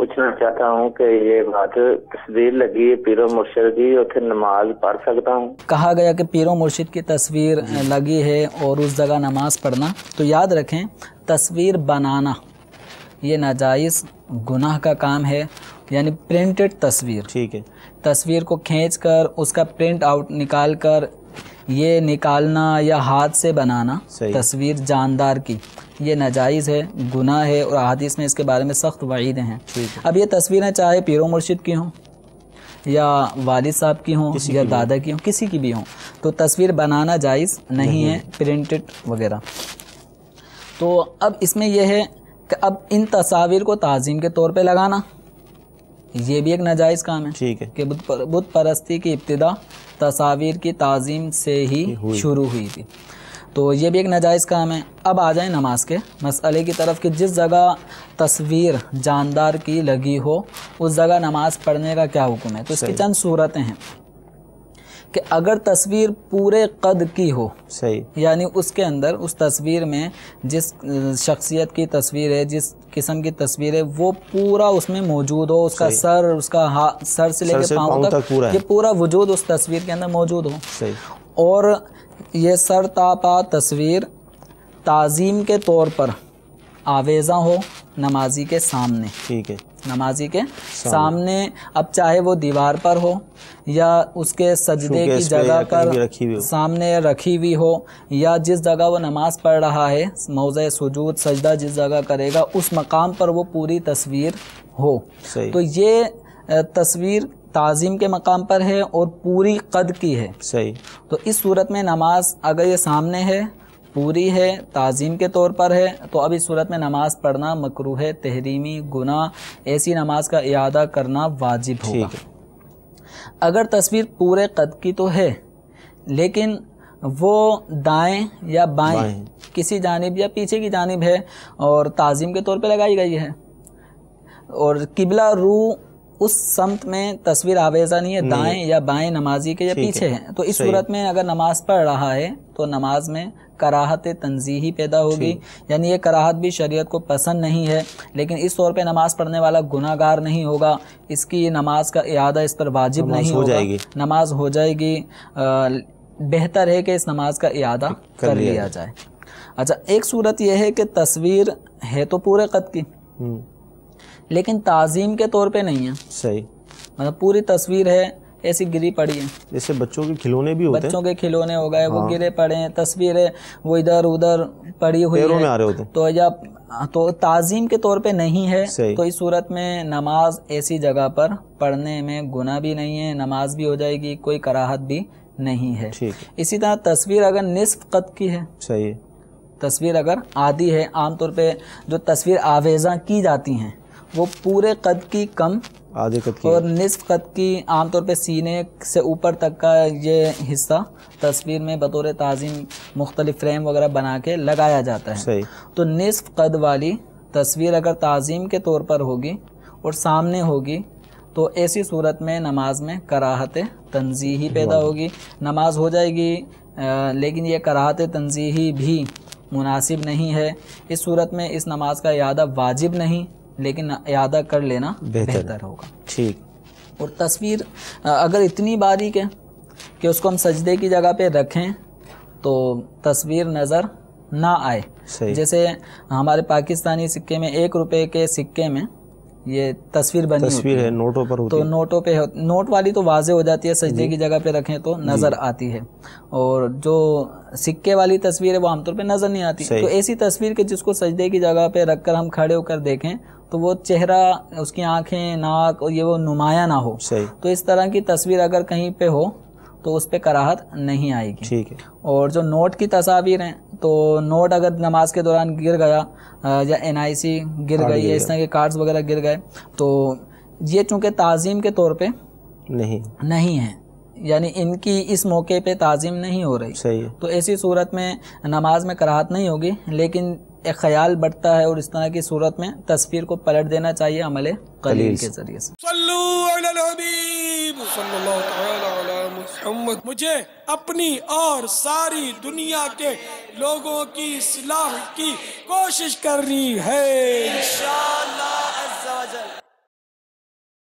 पूछना चाहता हूँ कि ये बात तस्वीर लगी है पीरो मुर्शिद की, उसे नमाज पढ़ सकता हूँ? कहा गया कि पीरो मुर्शिद की तस्वीर लगी है और उस जगह नमाज पढ़ना, तो याद रखें तस्वीर बनाना ये नाजायज़ गुनाह का काम है, यानी प्रिंटेड तस्वीर, ठीक है, तस्वीर को खींचकर उसका प्रिंट आउट निकाल कर ये निकालना या हाथ से बनाना तस्वीर जानदार की, ये नाजायज़ है, गुनाह है और हदीस में इसके बारे में सख्त वईदें हैं। अब ये तस्वीरें चाहे पीरो मुर्शिद की हों या वालिद साहब की हों या दादा की हों, किसी की भी हों, तो तस्वीर बनाना जायज़ नहीं है, प्रिंटेड वगैरह। तो अब इसमें यह है कि अब इन तस्वीर को ताज़ीम के तौर पे लगाना ये भी एक नाजायज़ काम है, ठीक है, कि बुत परस्ती की इब्तिदा तस्वीर की ताज़ीम से ही शुरू हुई थी, तो ये भी एक नाजायज़ काम है। अब आ जाए नमाज के मसले की तरफ कि जिस जगह तस्वीर जानदार की लगी हो उस जगह नमाज पढ़ने का क्या हुक्म है। तो इसकी चंद सूरतें हैं कि अगर तस्वीर पूरे कद की हो, सही, यानी उसके अंदर उस तस्वीर में जिस शख्सियत की तस्वीर है, जिस किस्म की तस्वीर है, वो पूरा उसमें मौजूद हो, उसका सर, उसका सर से लेकर पाँव तक ये पूरा वजूद उस तस्वीर के अंदर मौजूद हो, सही, और ये सर तापा तस्वीर ताज़ीम के तौर पर आवेज़ा हो नमाजी के सामने, ठीक है, नमाजी के सामने, अब चाहे वो दीवार पर हो या उसके सजदे की जगह पर सामने रखी हुई हो, या जिस जगह वो नमाज पढ़ रहा है मौज़े सुजूद सजदा जिस जगह करेगा उस मकाम पर वो पूरी तस्वीर हो, तो ये तस्वीर ताज़ीम के मकाम पर है और पूरी कद की है, सही, तो इस सूरत में नमाज अगर ये सामने है, पूरी है, ताज़ीम के तौर पर है, तो अब इस सूरत में नमाज पढ़ना मकरूह है, तहरीमी, गुनाह, ऐसी नमाज का इआदा करना वाजिब होगा। अगर तस्वीर पूरे कद की तो है लेकिन वो दाएं या बाएं किसी जानिब या पीछे की जानिब है और ताज़ीम के तौर पे लगाई गई है और किबला रू उस समत में तस्वीर आवेज़ा नहीं है, दाएं या बाएं नमाजी के या पीछे है, तो इस सूरत में अगर नमाज पढ़ रहा है तो नमाज में कराहत तंजीही पैदा होगी, यानी ये कराहत भी शरीयत को पसंद नहीं है, लेकिन इस तौर पे नमाज पढ़ने वाला गुनाहगार नहीं होगा, इसकी नमाज का इआदा इस पर वाजिब नहीं होगा, नमाज हो जाएगी। बेहतर है कि इस नमाज का इआदा कर लिया जाए। अच्छा, एक सूरत यह है कि तस्वीर है तो पूरे कद की लेकिन ताज़ीम के तौर पे नहीं है, सही, मतलब पूरी तस्वीर है ऐसी गिरी पड़ी है, जैसे बच्चों के खिलौने भी होते हैं, बच्चों के खिलौने हो गए, वो गिरे पड़े हैं, तस्वीरें वो इधर उधर पड़ी हुई है, आ रहे होते, तो या तो ताज़ीम के तौर पे नहीं है, तो इस सूरत में नमाज ऐसी जगह पर पढ़ने में गुनाह भी नहीं है, नमाज भी हो जाएगी, कोई कराहत भी नहीं है। इसी तरह तस्वीर अगर निस्फ कद की है, सही है, तस्वीर अगर आधी है, आमतौर पे जो तस्वीर आवेज़ा की जाती हैं वो पूरे कद की कम, आधे कद की और निस्फ कद की, आमतौर पे सीने से ऊपर तक का ये हिस्सा तस्वीर में बतौर ताज़ीम मुख्तलिफ फ्रेम वगैरह बना के लगाया जाता है, सही, तो निस्फ कद वाली तस्वीर अगर ताज़ीम के तौर पर होगी और सामने होगी तो ऐसी सूरत में नमाज में कराहत तंजीही पैदा होगी, नमाज हो जाएगी लेकिन ये कराहत तंजीही भी मुनासिब नहीं है। इस सूरत में इस नमाज का इआदा वाजिब नहीं लेकिन इआदा कर लेना बेहतर होगा। ठीक। और तस्वीर अगर इतनी बारीक है कि उसको हम सजदे की जगह पे रखें तो तस्वीर नज़र ना आए, जैसे हमारे पाकिस्तानी सिक्के में 1 रुपए के सिक्के में ये तस्वीर बनी होती है, नोटों पर होती है, तो नोटों पे नोट वाली तो वाज़े हो जाती है, सजदे की जगह पे रखें तो नज़र आती है, और जो सिक्के वाली तस्वीर है वो आमतौर पे नज़र नहीं आती। तो ऐसी तस्वीर के जिसको सजदे की जगह पे रखकर हम खड़े होकर देखें तो वो चेहरा, उसकी आंखें, नाक और ये वो नुमाया ना हो, तो इस तरह की तस्वीर अगर कहीं पे हो तो उस पे कराहत नहीं आएगी। ठीक है। और जो नोट की तस्वीर हैं तो नोट अगर नमाज के दौरान गिर गया या NIC गिर गई है, इस तरह के कार्ड्स वगैरह गिर गए तो ये चूंकि ताज़ीम के तौर पे नहीं है, यानी इनकी इस मौके पे ताज़ीम नहीं हो रही, सही है, तो ऐसी सूरत में नमाज में कराहत नहीं होगी, लेकिन एक ख्याल बढ़ता है और इस तरह की सूरत में तस्वीर को पलट देना चाहिए अमले कलील के जरिए से। मुझे अपनी और सारी दुनिया के लोगों की इस्लाह की कोशिश करनी है इंशाअल्लाह।